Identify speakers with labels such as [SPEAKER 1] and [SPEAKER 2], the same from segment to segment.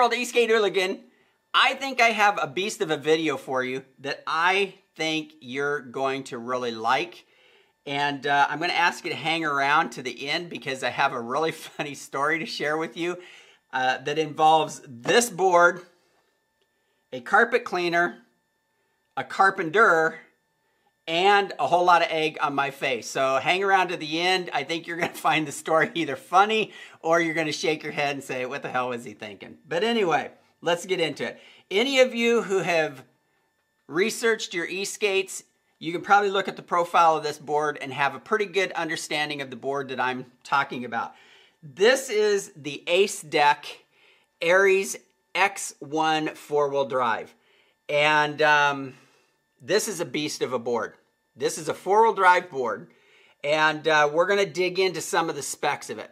[SPEAKER 1] world, E-Skate Ooligan. I think I have a beast of a video for you that I think you're going to really like. And I'm going to ask you to hang around to the end because I have a really funny story to share with you that involves this board, a carpet cleaner, a carpenter, and a whole lot of egg on my face. So hang around to the end. I think you're going to find the story either funny or you're going to shake your head and say, what the hell was he thinking? But anyway, let's get into it. Any of you who have researched your e-skates, you can probably look at the profile of this board and have a pretty good understanding of the board that I'm talking about. This is the Acedeck Ares X1 four-wheel drive. And this is a beast of a board. This is a four-wheel drive board, and we're going to dig into some of the specs of it.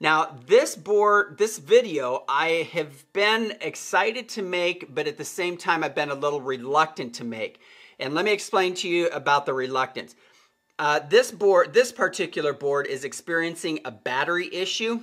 [SPEAKER 1] Now, this board, this video, I have been excited to make, but at the same time, I've been a little reluctant to make. And let me explain to you about the reluctance. This particular board is experiencing a battery issue,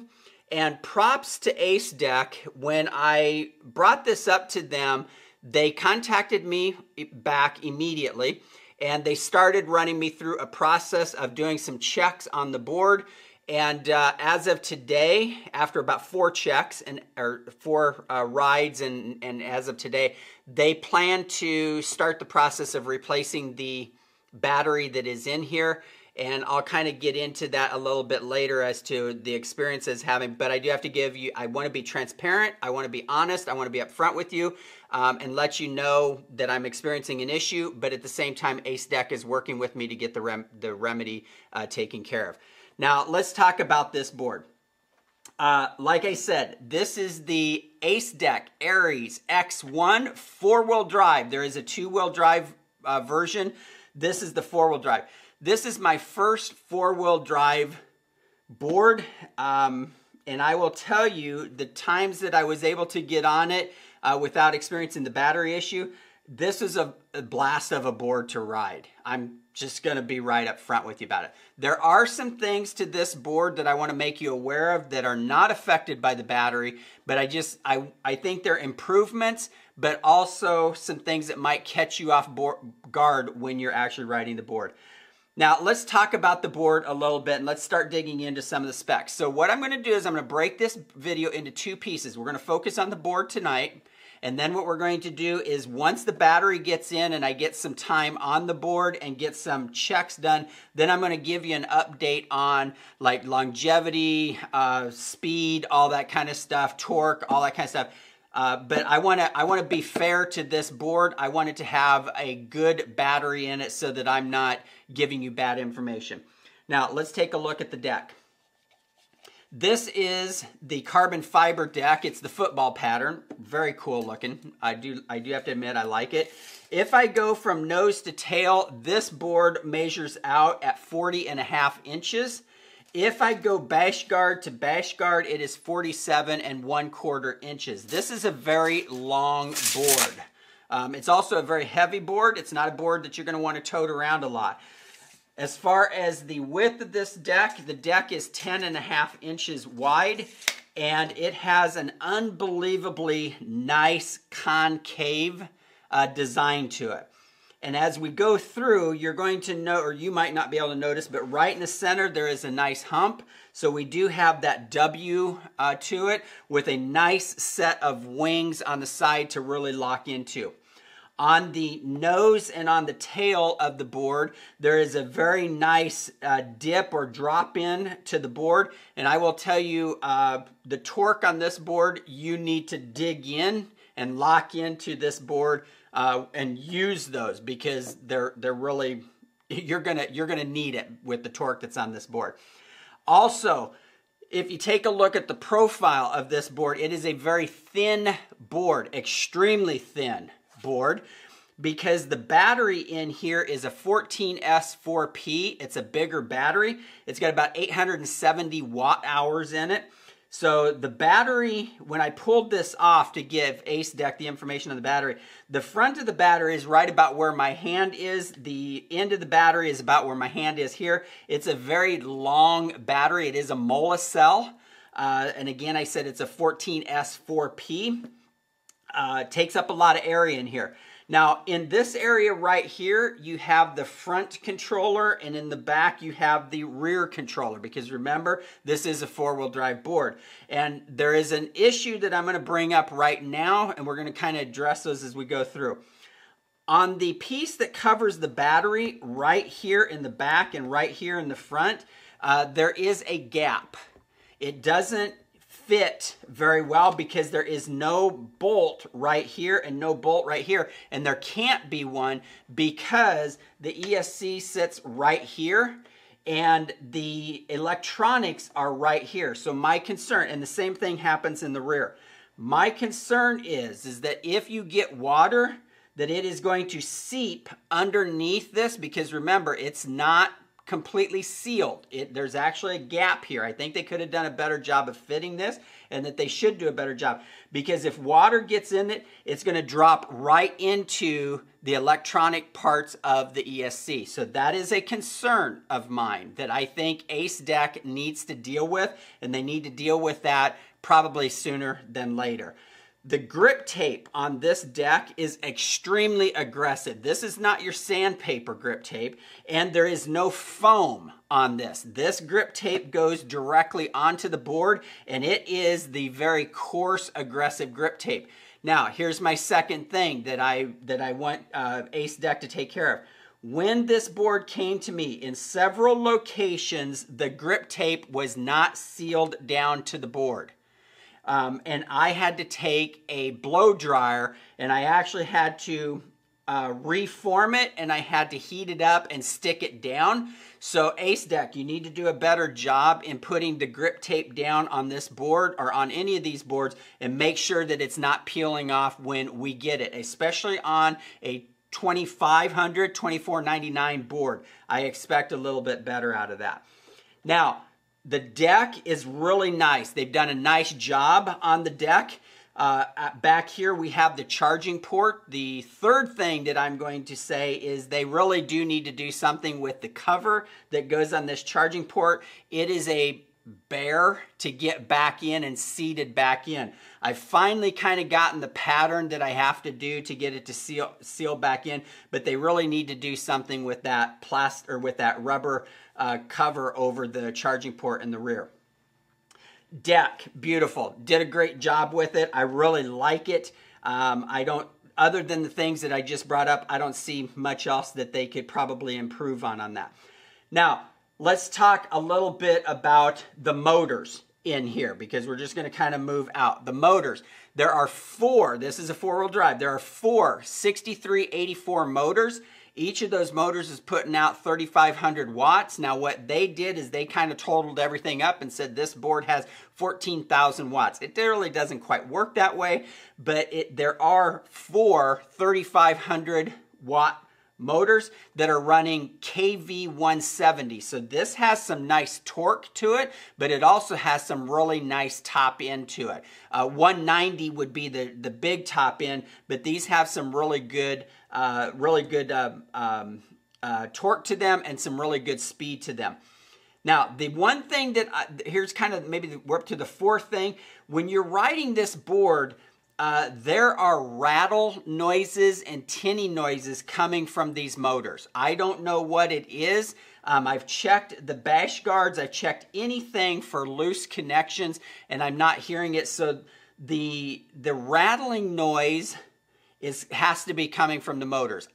[SPEAKER 1] and props to Acedeck. When I brought this up to them, they contacted me back immediately, and they started running me through a process of doing some checks on the board. And as of today, after about 4 checks or 4 rides, and as of today, they plan to start the process of replacing the battery that is in here. And I'll kind of get into that a little bit later as to the experiences having. But I do have to give you, I want to be transparent. I want to be honest. I want to be upfront with you and let you know that I'm experiencing an issue. But at the same time, Acedeck is working with me to get the remedy taken care of. Now, let's talk about this board. Like I said, this is the Acedeck Ares X1 four-wheel drive. There is a 2-wheel drive version. This is the 4-wheel drive. This is my first 4-wheel drive board, and I will tell you the times that I was able to get on it without experiencing the battery issue, this is a blast of a board to ride. I'm just going to be right up front with you about it. There are some things to this board that I want to make you aware of that are not affected by the battery, but I think they're improvements, but also some things that might catch you off guard when you're actually riding the board. Now, let's talk about the board a little bit, and let's start digging into some of the specs. So what I'm going to do is I'm going to break this video into 2 pieces. We're going to focus on the board tonight, and then what we're going to do is once the battery gets in and I get some time on the board and get some checks done, then I'm going to give you an update on like longevity, speed, all that kind of stuff, torque, all that kind of stuff. But I want to be fair to this board. I want it to have a good battery in it so that I'm not giving you bad information. Now, let's take a look at the deck. This is the carbon fiber deck. It's the football pattern. Very cool looking. I do have to admit I like it. If I go from nose to tail, this board measures out at 40.5 inches. If I go bash guard to bash guard, it is 47.25 inches. This is a very long board. It's also a very heavy board. It's not a board that you're going to want to tote around a lot. As far as the width of this deck, the deck is 10.5 inches wide, and it has an unbelievably nice concave design to it. And as we go through, you're going to know, or you might not be able to notice, but right in the center there is a nice hump. So we do have that W to it with a nice set of wings on the side to really lock into. On the nose and on the tail of the board, there is a very nice dip or drop in to the board. And I will tell you, the torque on this board, you need to dig in and lock into this board and use those because they're really, you're gonna need it with the torque that's on this board. Also, if you take a look at the profile of this board, it is a very thin board, extremely thin board, because the battery in here is a 14S4P. It's a bigger battery. It's got about 870 watt hours in it. So the battery, when I pulled this off to give Acedeck the information on the battery, the front of the battery is right about where my hand is. The end of the battery is about where my hand is here. It's a very long battery. It is a MOLA cell. And again, I said it's a 14S4P. takes up a lot of area in here. Now, in this area right here, you have the front controller, and in the back, you have the rear controller, because remember, this is a four-wheel drive board. And there is an issue that I'm going to bring up right now, and we're going to kind of address those as we go through. On the piece that covers the battery right here in the back and right here in the front, there is a gap. It doesn't fit very well because there is no bolt right here and no bolt right here, and there can't be one because the ESC sits right here and the electronics are right here. So my concern, and the same thing happens in the rear, my concern is that if you get water, that it is going to seep underneath this, because remember, it's not completely sealed. There's actually a gap here. I think they could have done a better job of fitting this, and that they should do a better job, because if water gets in it, it's going to drop right into the electronic parts of the ESC. So that is a concern of mine that I think Acedeck needs to deal with, and they need to deal with that probably sooner than later. The grip tape on this deck is extremely aggressive. This is not your sandpaper grip tape, and there is no foam on this. This grip tape goes directly onto the board, and it is the very coarse, aggressive grip tape. Now, here's my second thing that I want Acedeck to take care of. When this board came to me, in several locations, the grip tape was not sealed down to the board. And I had to take a blow dryer, and I actually had to reform it, and I had to heat it up and stick it down. So Acedeck, you need to do a better job in putting the grip tape down on this board or on any of these boards, and make sure that it's not peeling off when we get it, especially on a $2,500, $2,499 board. I expect a little bit better out of that. Now, the deck is really nice. They've done a nice job on the deck. Back here we have the charging port. The third thing that I'm going to say is they really do need to do something with the cover that goes on this charging port. It is a bear to get back in and seated back in. I've finally kind of gotten the pattern that I have to do to get it to seal back in, but they really need to do something with that plastic, or with that rubber cover over the charging port in the rear. Deck, beautiful. Did a great job with it. I really like it. Other than the things that I just brought up, I don't see much else that they could probably improve on that. Now, let's talk a little bit about the motors in here, because we're just going to kind of move out. The motors, there are four. This is a four-wheel drive. There are four 6384 motors. Each of those motors is putting out 3,500 watts. Now, what they did is they kind of totaled everything up and said this board has 14,000 watts. It really doesn't quite work that way, but there are four 3,500 watt motors that are running KV 170. So this has some nice torque to it, but it also has some really nice top end to it. 190 would be the big top end, but these have some really good torque to them and some really good speed to them. Now, the one thing that, here's kind of maybe we're up to the fourth thing. When you're riding this board, there are rattle noises and tinny noises coming from these motors. I don't know what it is. I've checked the bash guards. I've checked anything for loose connections, and I'm not hearing it. So the rattling noise has to be coming from the motors.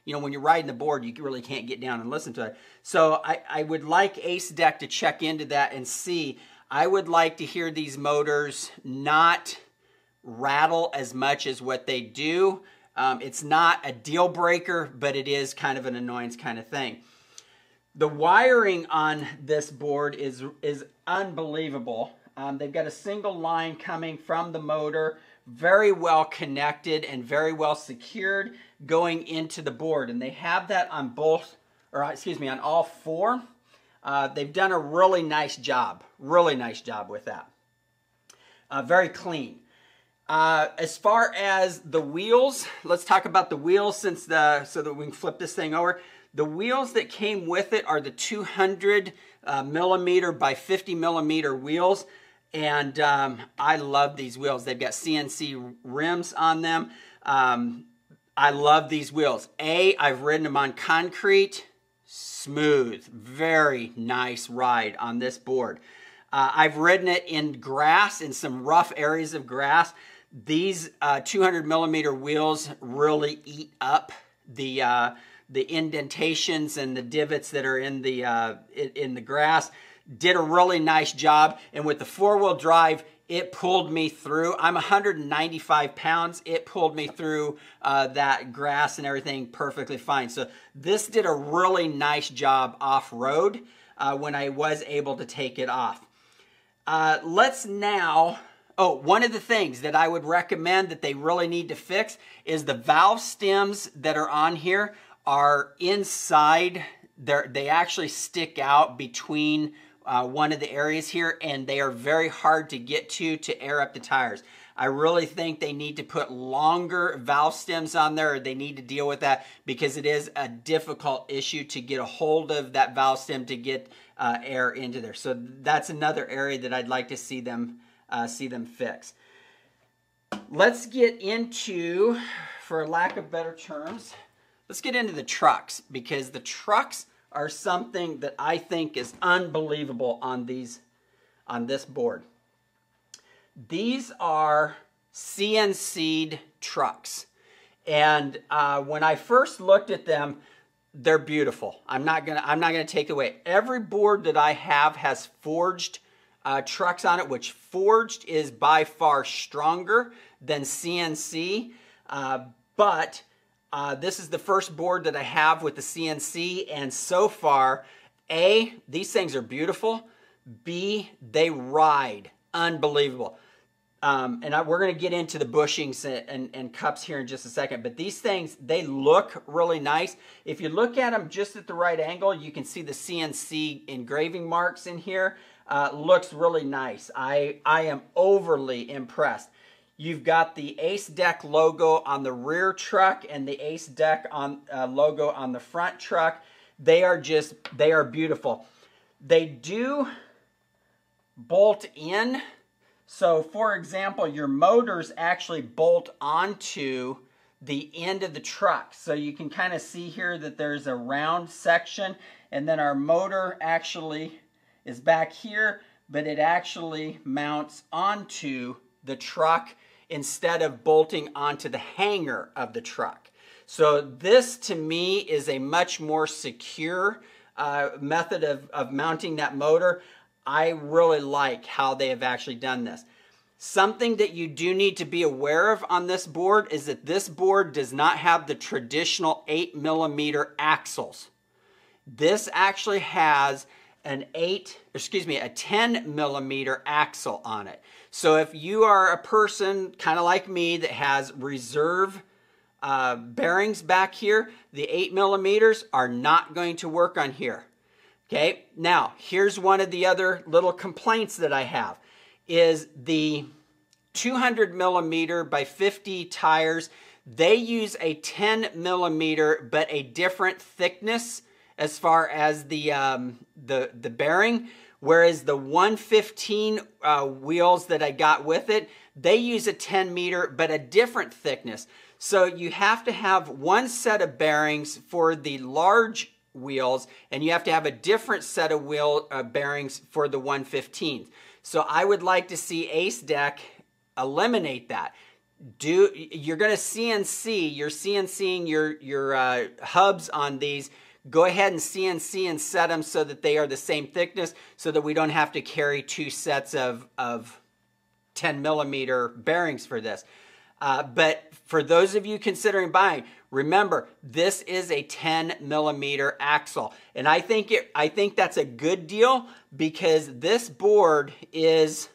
[SPEAKER 1] When you're riding the board, you really can't get down and listen to it. So I would like Acedeck to check into that and see. I would like to hear these motors not rattle as much as what they do. It's not a deal breaker, but it is kind of an annoyance kind of thing. The wiring on this board is unbelievable. They've got a single line coming from the motor, very well connected and very well secured going into the board. And they have that on on all four. They've done a really nice job with that. Very clean. As far as the wheels, let's talk about the wheels so that we can flip this thing over. The wheels that came with it are the 200 millimeter by 50 millimeter wheels. And I love these wheels. They've got CNC rims on them. I love these wheels. I've ridden them on concrete. Smooth, very nice ride on this board. I've ridden it in grass, in some rough areas of grass. These 200 millimeter wheels really eat up the indentations and the divots that are in the grass. Did a really nice job, and with the four-wheel drive, it pulled me through. I'm 195 pounds. It pulled me through that grass and everything perfectly fine. So this did a really nice job off-road when I was able to take it off. Let's now... Oh, one of the things that I would recommend that they really need to fix is the valve stems that are on here are inside. They actually stick out between one of the areas here, and they are very hard to get to air up the tires. I really think they need to put longer valve stems on there, or they need to deal with that, because it is a difficult issue to get a hold of that valve stem to get air into there. So that's another area that I'd like to see them fix. Let's get into, for lack of better terms, let's get into the trucks, because the trucks are something that I think is unbelievable on this board. These are CNC'd trucks, and when I first looked at them, they're beautiful. I'm not gonna take away. Every board that I have has forged trucks on it, which forged is by far stronger than CNC, but this is the first board that I have with the CNC, and so far, A, these things are beautiful, B, they ride unbelievable. We're going to get into the bushings and cups here in just a second, but these things, they look really nice. If you look at them just at the right angle, you can see the CNC engraving marks in here. Looks really nice. I am overly impressed. You've got the Acedeck logo on the rear truck and the Acedeck logo on the front truck. They are beautiful. They do bolt in. So, for example, your motors actually bolt onto the end of the truck. So you can kind of see here that there's a round section, and then our motor actually is back here, but it actually mounts onto the truck instead of bolting onto the hanger of the truck. So this, to me, is a much more secure method of mounting that motor. I really like how they have actually done this. Something that you do need to be aware of on this board is that this board does not have the traditional 8mm axles. This actually has a 10mm axle on it. So if you are a person kind of like me that has reserve bearings back here, the 8mm are not going to work on here. Okay, now here's one of the other little complaints that I have is the 200mm by 50 tires. They use a 10mm but a different thickness as far as the bearing, whereas the 115 wheels that I got with it, they use a 10mm but a different thickness. So you have to have one set of bearings for the large wheels, and you have to have a different set of wheel bearings for the 115s. So I would like to see Acedeck eliminate that. You're going to CNC, you're CNCing your hubs on these. Go ahead and CNC and set them so that they are the same thickness, so that we don't have to carry two sets of 10mm bearings for this. But for those of you considering buying, remember, this is a 10mm axle. And I think that's a good deal, because this board is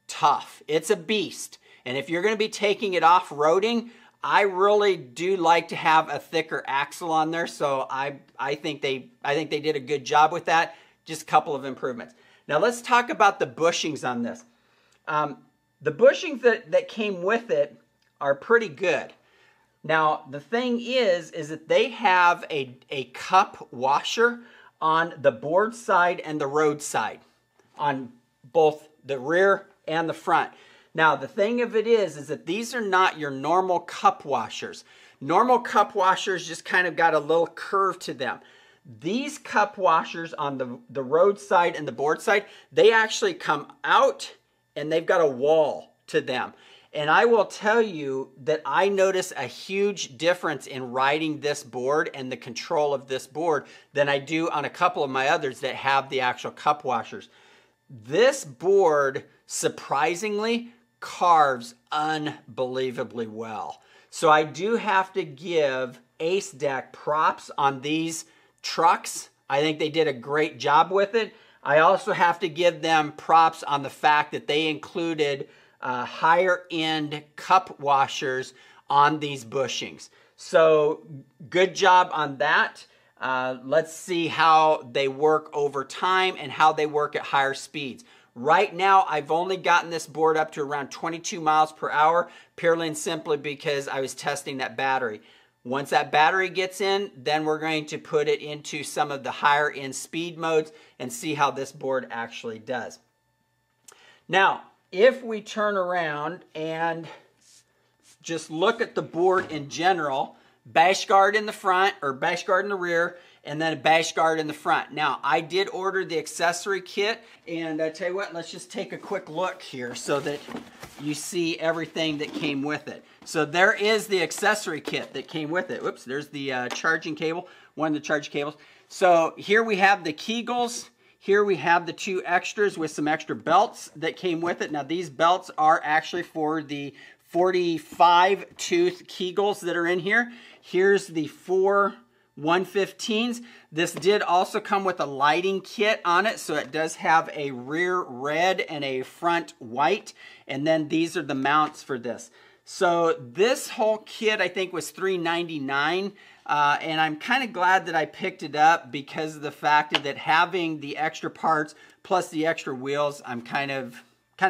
[SPEAKER 1] tough. It's a beast. And if you're going to be taking it off-roading, I really do like to have a thicker axle on there. So I think they did a good job with that. Just a couple of improvements. Now let's talk about the bushings on this. The bushings that came with it are pretty good. Now the thing is that they have a cup washer on the board side and the road side, on both the rear and the front. Now, the thing of it is that these are not your normal cup washers. Normal cup washers just kind of got a little curve to them. These cup washers on the road side and the board side, they actually come out and they've got a wall to them. And I will tell you that I notice a huge difference in riding this board and the control of this board than I do on a couple of my others that have the actual cup washers. This board, surprisingly, carves unbelievably well. So I do have to give Acedeck props on these trucks. I think they did a great job with it. I also have to give them props on the fact that they included higher end cup washers on these bushings. So good job on that. Let's see how they work over time and how they work at higher speeds. Right now, I've only gotten this board up to around 22 miles per hour, purely and simply because I was testing that battery. Once that battery gets in, then we're going to put it into some of the higher end speed modes and see how this board actually does. Now, if we turn around and just look at the board in general, bash guard in the front or bash guard in the rear, and then a bash guard in the front. Now, I did order the accessory kit, and I tell you what, let's just take a quick look here so that you see everything that came with it. So there is the accessory kit that came with it. Whoops, there's the charging cable, one of the charging cables. So here we have the Kegels. Here we have the two extras with some extra belts that came with it. Now, these belts are actually for the 45 tooth Kegels that are in here. Here's the 4 115s. This did also come with a lighting kit on it, so it does have a rear red and a front white, and then these are the mounts for this. So this whole kit I think was $3.99, and I'm kind of glad that I picked it up because of the fact that having the extra parts plus the extra wheels, I'm kind of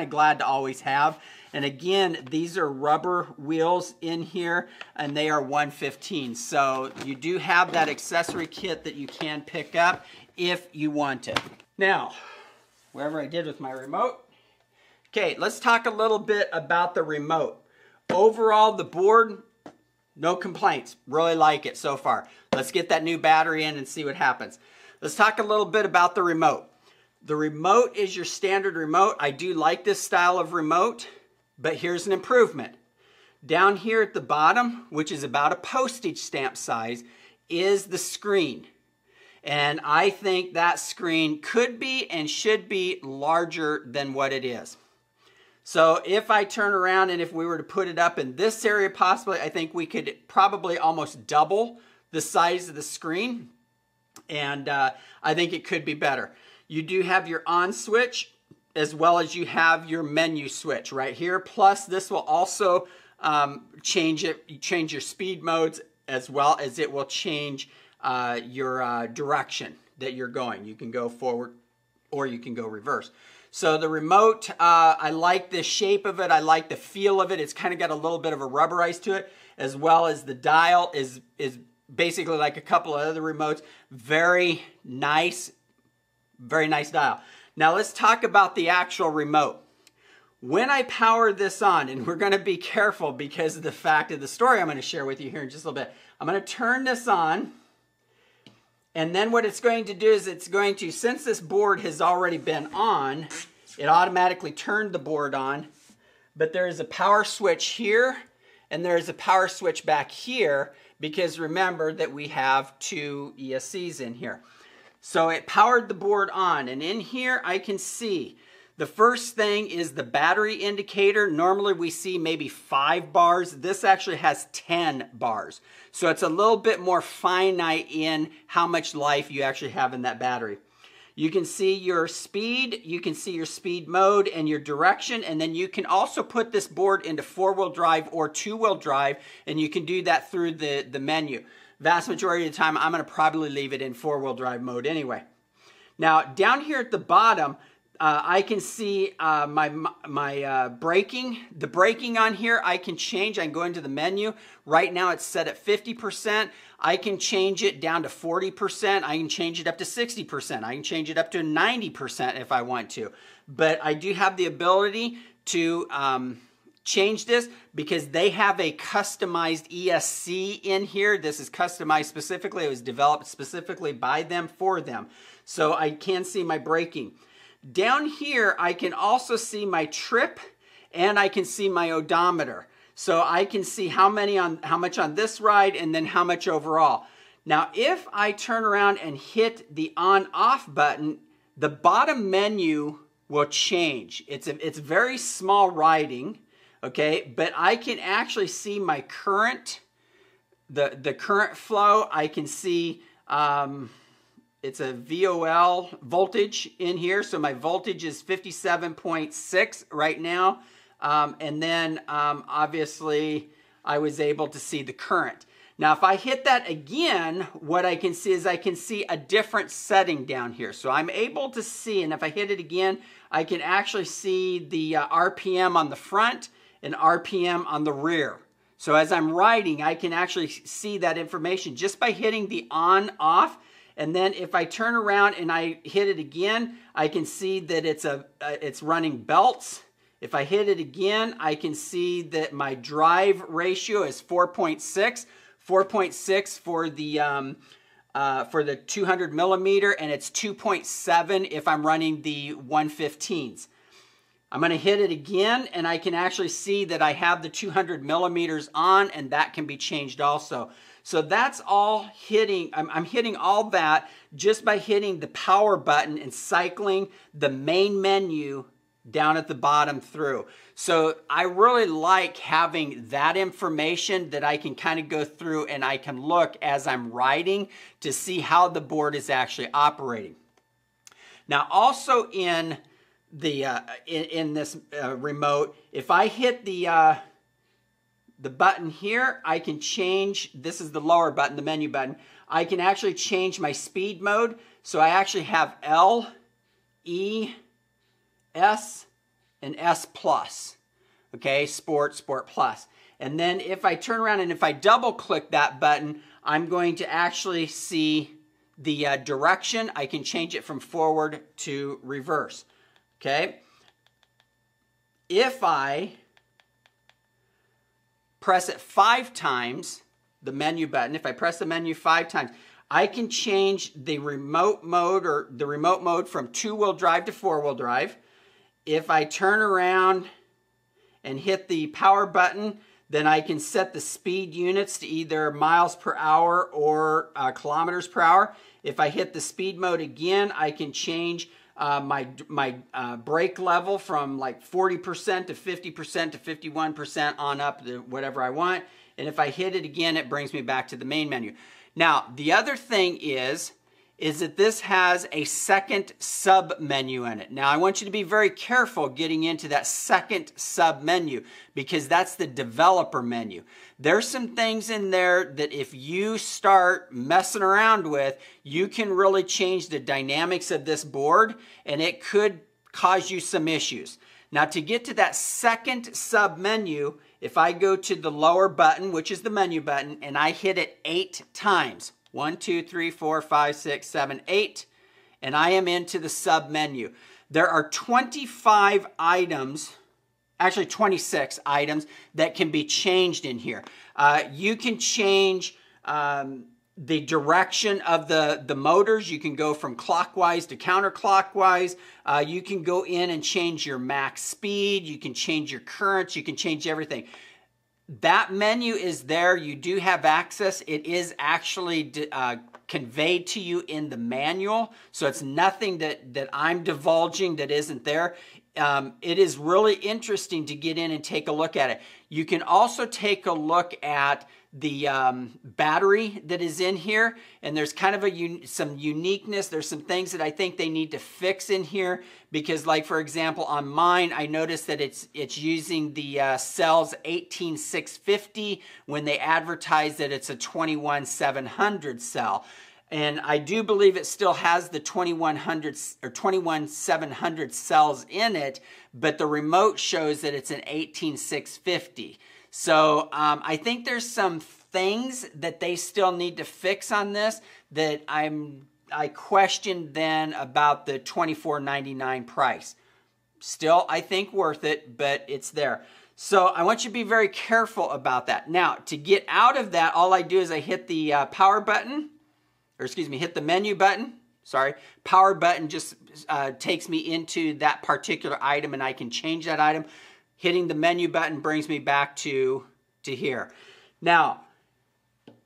[SPEAKER 1] glad to always have. And again, these are rubber wheels in here, and they are 115. So you do have that accessory kit that you can pick up if you want it. Now, whatever I did with my remote. Okay, let's talk a little bit about the remote. Overall, the board, no complaints. Really like it so far. Let's get that new battery in and see what happens. Let's talk a little bit about the remote. The remote is your standard remote. I do like this style of remote. But here's an improvement. Down here at the bottom, which is about a postage stamp size, is the screen. And I think that screen could be and should be larger than what it is. So if I turn around and if we were to put it up in this area possibly, I think we could probably almost double the size of the screen. And I think it could be better. You do have your on switch, as well as you have your menu switch right here. Plus, this will also change your speed modes, as well as it will change your direction that you're going. You can go forward or you can go reverse. So the remote, I like the shape of it. I like the feel of it. It's kind of got a little bit of a rubberize to it, as well as the dial is basically like a couple of other remotes. Very nice dial. Now let's talk about the actual remote. When I power this on, and we're going to be careful because of the fact of the story I'm going to share with you here in just a little bit. I'm going to turn this on, and then what it's going to do is it's going to, since this board has already been on, it automatically turned the board on, but there is a power switch here, and there is a power switch back here, because remember that we have two ESCs in here. So it powered the board on, and in here I can see the first thing is the battery indicator. Normally we see maybe 5 bars. This actually has 10 bars. So it's a little bit more finite in how much life you actually have in that battery. You can see your speed, you can see your speed mode and your direction, and then you can also put this board into 4-wheel drive or 2-wheel drive, and you can do that through the menu. Vast majority of the time, I'm going to probably leave it in 4-wheel drive mode anyway. Now, down here at the bottom, I can see my braking. The braking on here, I can change. I can go into the menu. Right now, it's set at 50%. I can change it down to 40%. I can change it up to 60%. I can change it up to 90% if I want to. But I do have the ability to change this because they have a customized ESC in here. This is customized specifically. It was developed specifically by them for them. So I can see my braking. Down here, I can also see my trip and I can see my odometer. So I can see how much on this ride and then how much overall. Now, if I turn around and hit the on-off button, the bottom menu will change. It's very small writing, okay? But I can actually see my current, the current flow. I can see it's a VOL voltage in here. So my voltage is 57.6 right now. And then obviously I was able to see the current. Now if I hit that again, what I can see is I can see a different setting down here. So I'm able to see, and if I hit it again, I can actually see the RPM on the front and RPM on the rear. So as I'm riding, I can actually see that information just by hitting the on, off. And then if I turn around and I hit it again, I can see that it's running belts. If I hit it again, I can see that my drive ratio is 4.6. 4.6 for the 200 millimeter, and it's 2.7 if I'm running the 115s. I'm going to hit it again, and I can actually see that I have the 200 millimeters on, and that can be changed also. So that's all hitting. I'm hitting all that just by hitting the power button and cycling the main menu down at the bottom through. So I really like having that information that I can kind of go through and I can look as I'm riding to see how the board is actually operating. Now also in the in this remote, if I hit the button here, I can change, this is the lower button, the menu button, I can actually change my speed mode. So I actually have L, E, S, and S plus, okay, Sport, Sport Plus. And then if I turn around and if I double click that button, I'm going to actually see the direction. I can change it from forward to reverse, okay. If I press it 5 times, the menu button, if I press the menu 5 times, I can change the remote mode or the remote mode from 2-wheel drive to 4-wheel drive. If I turn around and hit the power button, then I can set the speed units to either miles per hour or kilometers per hour. If I hit the speed mode again, I can change my brake level from like 40% to 50% to 51% on up to whatever I want. And if I hit it again, it brings me back to the main menu. Now, the other thing is that this has a second sub menu in it. Now I want you to be very careful getting into that second sub menu because that's the developer menu. There's some things in there that if you start messing around with, you can really change the dynamics of this board and it could cause you some issues. Now to get to that second sub menu, if I go to the lower button, which is the menu button, and I hit it 8 times, 1, 2, 3, 4, 5, 6, 7, 8, and I am into the sub menu. There are 25 items, actually 26 items that can be changed in here. You can change the direction of the motors. You can go from clockwise to counterclockwise. You can go in and change your max speed. You can change your currents. You can change everything. That menu is there. You do have access. It is actually conveyed to you in the manual. So it's nothing that I'm divulging that isn't there. It is really interesting to get in and take a look at it. You can also take a look at the battery that is in here, and there's kind of some uniqueness. There's some things that I think they need to fix in here because, like for example, on mine, I noticed that it's using the cells 18650 when they advertise that it's a 21700 cell. And I do believe it still has the 2100 or 21700 cells in it, but the remote shows that it's an 18650. So I think there's some things that they still need to fix on this that I questioned then about the $24.99 price. Still, I think worth it, but it's there. So I want you to be very careful about that. Now, to get out of that, all I do is I hit the power button, or excuse me, hit the menu button. Sorry, power button just takes me into that particular item, and I can change that item. Hitting the menu button brings me back to here. Now,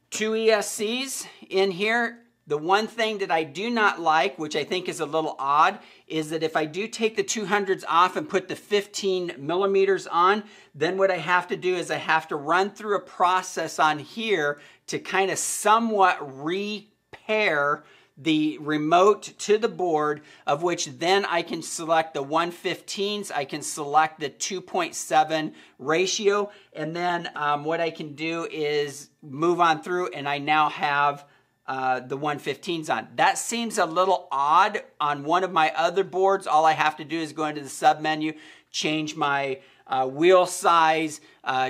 [SPEAKER 1] 2 ESCs in here. The one thing that I do not like, which I think is a little odd, is that if I do take the 200s off and put the 15 millimeters on, then what I have to do is I have to run through a process on here to kind of somewhat repair the remote to the board, of which then I can select the 1/15s, I can select the 2.7 ratio, and then what I can do is move on through, and I now have the 1/15s on. That seems a little odd on one of my other boards. All I have to do is go into the sub menu, change my wheel size,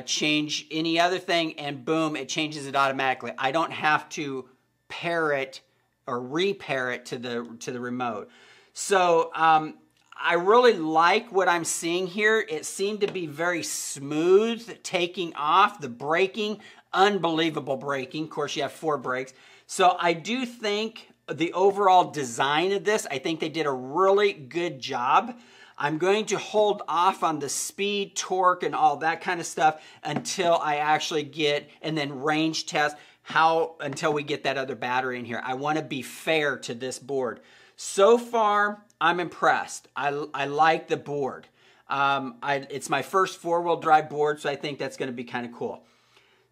[SPEAKER 1] change any other thing, and boom, it changes it automatically. I don't have to pair it or repair it to the remote. So I really like what I'm seeing here. It seemed to be very smooth taking off. The braking, unbelievable braking. Of course, you have 4 brakes. So I do think the overall design of this, I think they did a really good job. I'm going to hold off on the speed, torque, and all that kind of stuff until I actually get, and then range test, until we get that other battery in here. I want to be fair to this board. So far, I'm impressed. I like the board. It's my first 4-wheel drive board, so I think that's going to be kind of cool.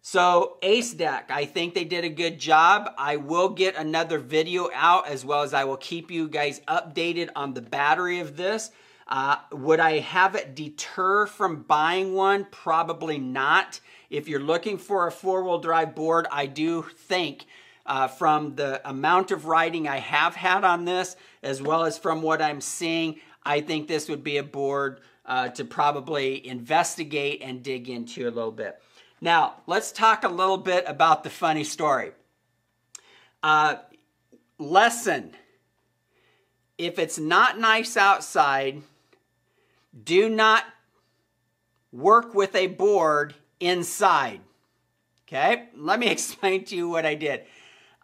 [SPEAKER 1] So Acedeck, I think they did a good job. I will get another video out, as well as I will keep you guys updated on the battery of this. Would I have it deter from buying one? Probably not. If you're looking for a 4-wheel drive board, I do think from the amount of riding I have had on this, as well as from what I'm seeing, I think this would be a board to probably investigate and dig into a little bit. Now, let's talk a little bit about the funny story. Lesson: if it's not nice outside, do not work with a board inside. Okay, let me explain to you what I did.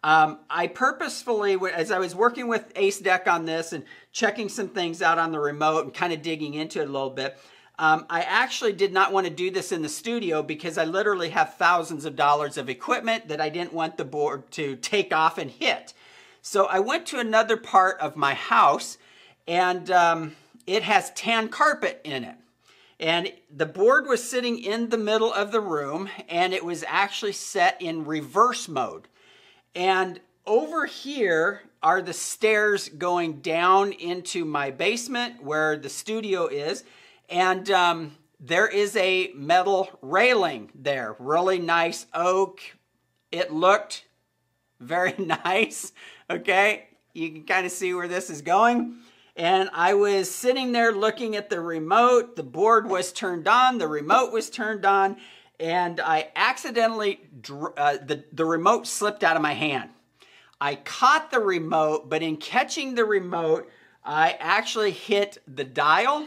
[SPEAKER 1] I purposefully, as I was working with Acedeck on this and checking some things out on the remote and kind of digging into it a little bit, I actually did not want to do this in the studio because I literally have thousands of dollars of equipment that I didn't want the board to take off and hit. So I went to another part of my house, and it has tan carpet in it. And the board was sitting in the middle of the room, and it was actually set in reverse mode. And over here are the stairs going down into my basement where the studio is. And there is a metal railing there, really nice oak. It looked very nice, okay? You can kind of see where this is going. And I was sitting there looking at the remote. The board was turned on, the remote was turned on, and I accidentally, the remote slipped out of my hand. I caught the remote, but in catching the remote, I actually hit the dial.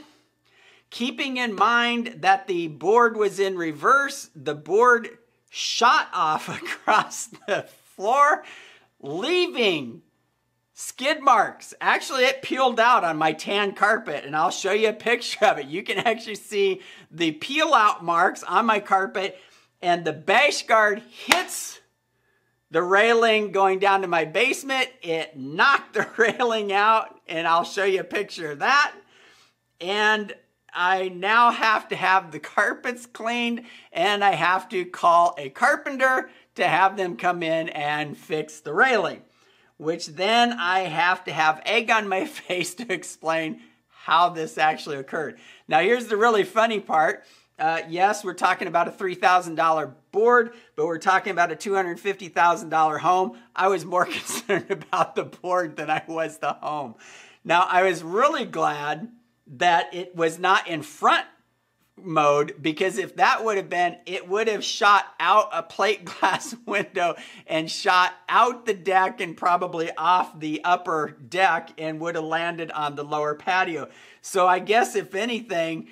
[SPEAKER 1] Keeping in mind that the board was in reverse, the board shot off across the floor, leaving skid marks. Actually, it peeled out on my tan carpet, and I'll show you a picture of it. You can actually see the peel out marks on my carpet, and the bash guard hits the railing going down to my basement. It knocked the railing out, and I'll show you a picture of that. And I now have to have the carpets cleaned, and I have to call a carpenter to have them come in and fix the railing, which then I have to have egg on my face to explain how this actually occurred. Now, here's the really funny part. Yes, we're talking about a $3,000 board, but we're talking about a $250,000 home. I was more concerned about the board than I was the home. Now, I was really glad that it was not in front mode, because if that would have been, it would have shot out a plate glass window and shot out the deck and probably off the upper deck and would have landed on the lower patio. So I guess if anything,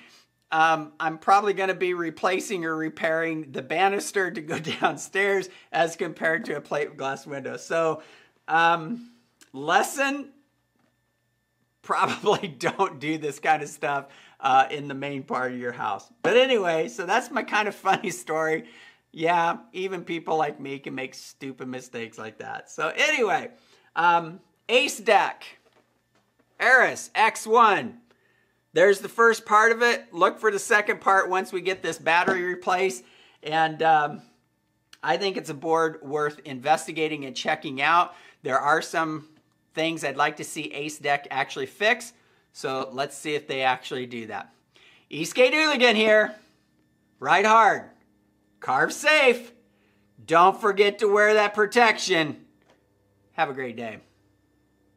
[SPEAKER 1] I'm probably going to be replacing or repairing the banister to go downstairs as compared to a plate glass window. So lesson, probably don't do this kind of stuff in the main part of your house. But anyway, so that's my kind of funny story. Yeah, even people like me can make stupid mistakes like that. So anyway, Acedeck Ares X1. There's the first part of it. Look for the second part once we get this battery replaced. And I think it's a board worth investigating and checking out. There are some things I'd like to see Acedeck actually fix. So let's see if they actually do that. Skate Ooligan here. Ride hard. Carve safe. Don't forget to wear that protection. Have a great day.